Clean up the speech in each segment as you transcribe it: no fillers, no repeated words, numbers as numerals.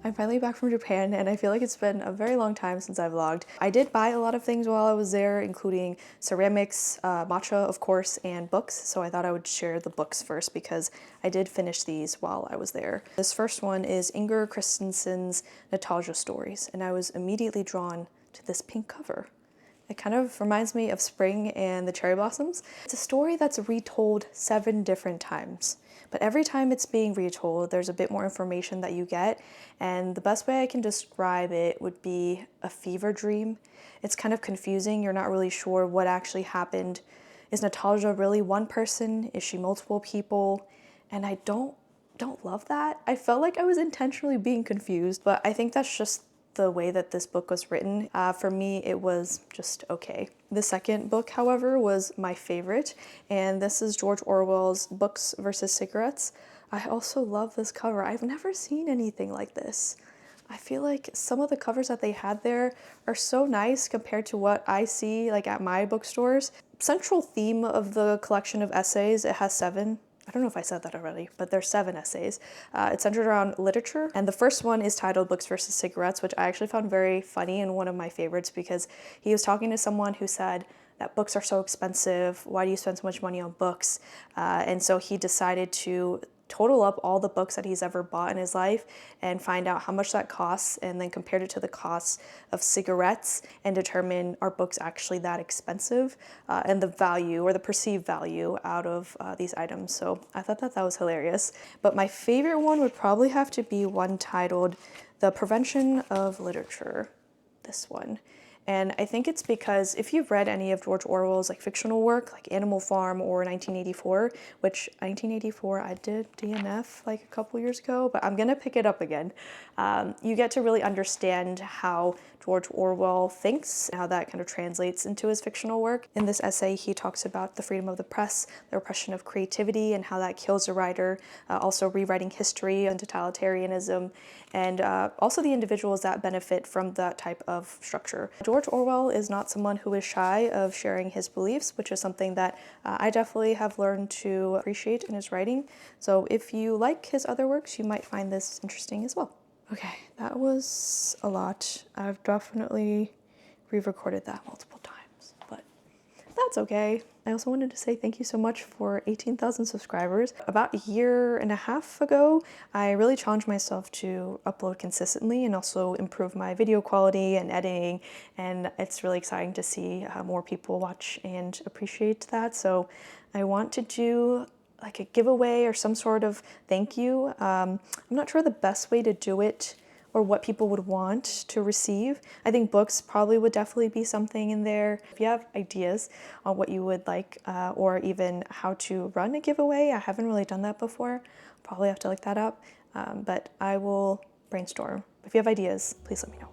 I'm finally back from Japan and I feel like it's been a very long time since I vlogged. I did buy a lot of things while I was there, including ceramics, matcha of course, and books. So I thought I would share the books first because I did finish these while I was there. This first one is Inger Christensen's Nostalgia Stories, and I was immediately drawn to this pink cover. It kind of reminds me of spring and the cherry blossoms. It's a story that's retold 7 different times, but every time it's being retold, there's a bit more information that you get, and the best way I can describe it would be a fever dream. It's kind of confusing. You're not really sure what actually happened. Is Natasha really one person? Is she multiple people? And I don't love that. I felt like I was intentionally being confused, but I think that's just the way that this book was written. For me, it was just okay. The second book, however, was my favorite, and this is George Orwell's Books versus Cigarettes. I also love this cover. I've never seen anything like this. I feel like some of the covers that they had there are so nice compared to what I see like at my bookstores. Central theme of the collection of essays, it has 7. I don't know if I said that already, but there's 7 essays. It's centered around literature, and the first one is titled Books versus Cigarettes, which I actually found very funny and one of my favorites because he was talking to someone who said that books are so expensive, why do you spend so much money on books? And so he decided to total up all the books that he's ever bought in his life and find out how much that costs, and then compared it to the costs of cigarettes and determine, are books actually that expensive, and the value or the perceived value out of these items. So I thought that was hilarious. But my favorite one would probably have to be one titled The Prevention of Literature, this one. And I think it's because if you've read any of George Orwell's like fictional work, like Animal Farm or 1984, which 1984 I did DNF like a couple years ago, but I'm gonna pick it up again. You get to really understand how George Orwell thinks, how that kind of translates into his fictional work. In this essay, he talks about the freedom of the press, the repression of creativity, and how that kills a writer, also rewriting history and totalitarianism, and also the individuals that benefit from that type of structure. George Orwell is not someone who is shy of sharing his beliefs, which is something that I definitely have learned to appreciate in his writing. So if you like his other works, you might find this interesting as well. Okay, that was a lot. I've definitely re-recorded that multiple times, but that's okay. I also wanted to say thank you so much for 18,000 subscribers. About a year and a half ago, I really challenged myself to upload consistently and also improve my video quality and editing, and it's really exciting to see how more people watch and appreciate that. So I want to do like a giveaway or some sort of thank you. I'm not sure the best way to do it or what people would want to receive. I think books probably would definitely be something in there. If you have ideas on what you would like or even how to run a giveaway, I haven't really done that before. Probably have to look that up, but I will brainstorm. If you have ideas, please let me know.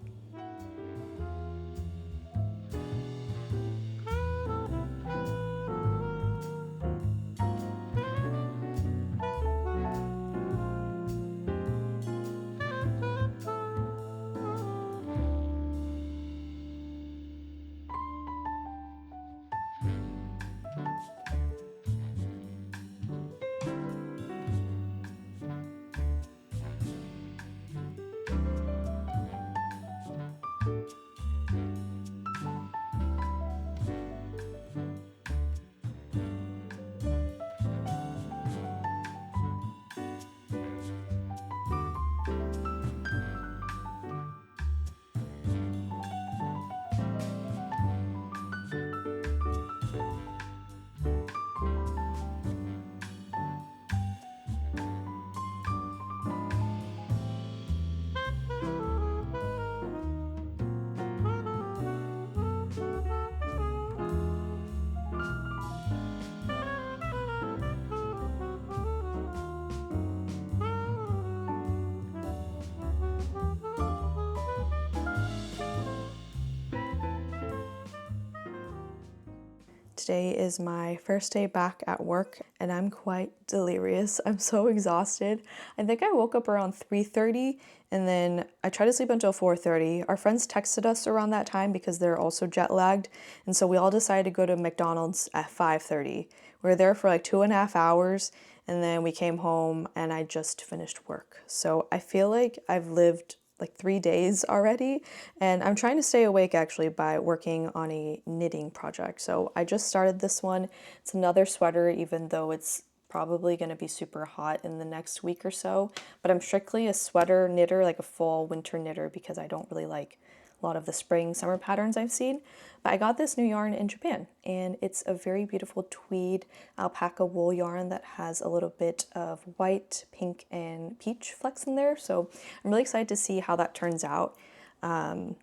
Today is my first day back at work and I'm quite delirious. I'm so exhausted. I think I woke up around 3:30 and then I tried to sleep until 4:30. Our friends texted us around that time because they're also jet lagged, and so we all decided to go to McDonald's at 5:30. We were there for like 2.5 hours and then we came home and I just finished work. So I feel like I've lived like 3 days already, and I'm trying to stay awake actually by working on a knitting project. So I just started this one. It's another sweater, even though it's probably going to be super hot in the next week or so, but I'm strictly a sweater knitter, like a fall winter knitter, because I don't really like a lot of the spring summer patterns I've seen. But I got this new yarn in Japan and it's a very beautiful tweed alpaca wool yarn that has a little bit of white, pink, and peach flecks in there. So I'm really excited to see how that turns out. And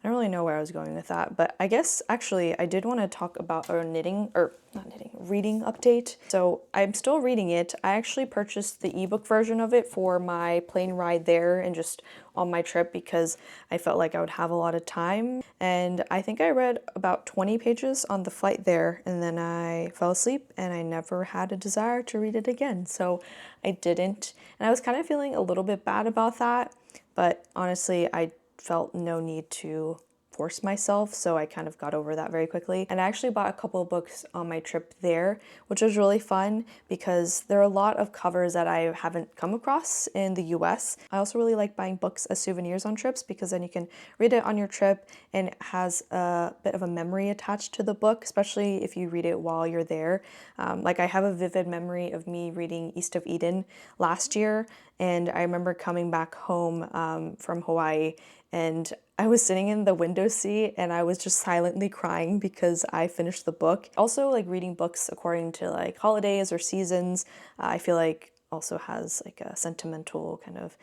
I don't really know where I was going with that, but I guess actually I did want to talk about our reading update. So I'm still reading it. I actually purchased the ebook version of it for my plane ride there and just on my trip because I felt like I would have a lot of time. And I think I read about 20 pages on the flight there and then I fell asleep and I never had a desire to read it again. So I didn't. And I was kind of feeling a little bit bad about that, but honestly, I felt no need to force myself, so I kind of got over that very quickly. And I actually bought a couple of books on my trip there, which was really fun because there are a lot of covers that I haven't come across in the US. I also really like buying books as souvenirs on trips because then you can read it on your trip and it has a bit of a memory attached to the book, especially if you read it while you're there. Like I have a vivid memory of me reading East of Eden last year, and I remember coming back home from Hawaii and I was sitting in the window seat and I was just silently crying because I finished the book. Also, like reading books according to like holidays or seasons, I feel like also has like a sentimental kind of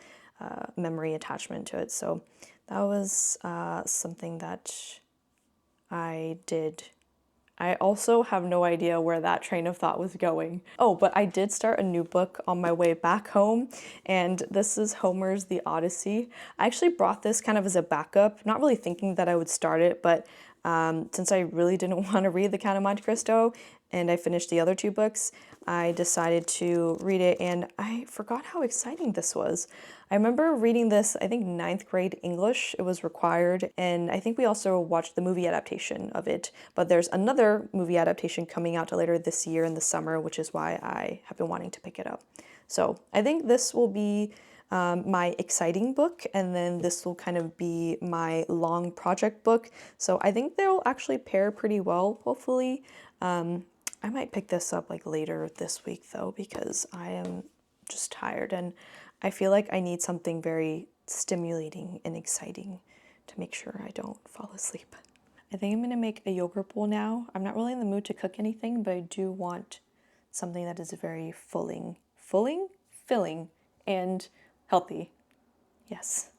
memory attachment to it. So that was something that I did. I also have no idea where that train of thought was going. Oh, but I did start a new book on my way back home, and this is Homer's The Odyssey. I actually brought this kind of as a backup, not really thinking that I would start it, but since I really didn't want to read The Count of Monte Cristo, and I finished the other two books, I decided to read it, and I forgot how exciting this was. I remember reading this, I think, ninth grade English. It was required, and I think we also watched the movie adaptation of it, but there's another movie adaptation coming out later this year in the summer, which is why I have been wanting to pick it up. So I think this will be my exciting book, and then this will kind of be my long project book. So I think they'll actually pair pretty well, hopefully. I might pick this up like later this week though, because I am just tired and I feel like I need something very stimulating and exciting to make sure I don't fall asleep. I think I'm gonna make a yogurt bowl now. I'm not really in the mood to cook anything, but I do want something that is very filling, and healthy. Yes.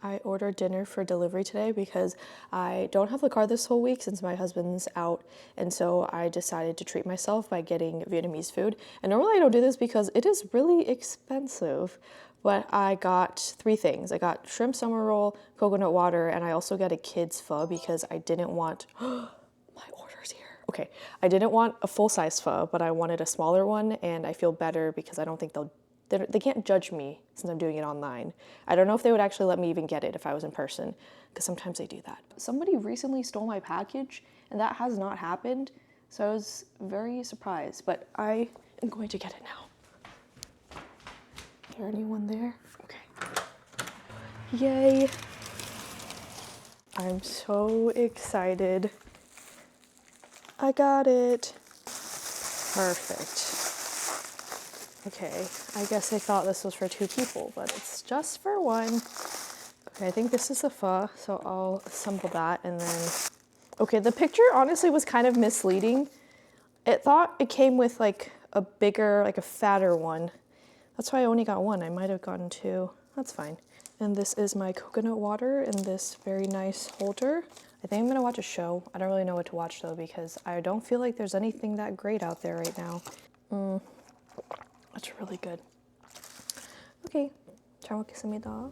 I ordered dinner for delivery today because I don't have the car this whole week since my husband's out, and so I decided to treat myself by getting Vietnamese food. And normally I don't do this because it is really expensive, but I got 3 things. I got shrimp summer roll, coconut water, and I also got a kid's pho because I didn't want my order's here. Okay, I didn't want a full-size pho, but I wanted a smaller one, and I feel better because I don't think they can't judge me since I'm doing it online. I don't know if they would actually let me even get it if I was in person, because sometimes they do that. Somebody recently stole my package, and that has not happened, so I was very surprised, but I am going to get it now. Is there anyone there? Okay. Yay. I'm so excited. I got it. Perfect. Okay, I guess I thought this was for 2 people, but it's just for 1. Okay, I think this is the pho, so I'll assemble that and then... Okay, the picture honestly was kind of misleading. It thought it came with like a bigger, like a fatter one. That's why I only got 1. I might have gotten 2. That's fine. And this is my coconut water in this very nice holder. I think I'm gonna watch a show. I don't really know what to watch though because I don't feel like there's anything that great out there right now. That's really good. Okay, 잘 먹겠습니다.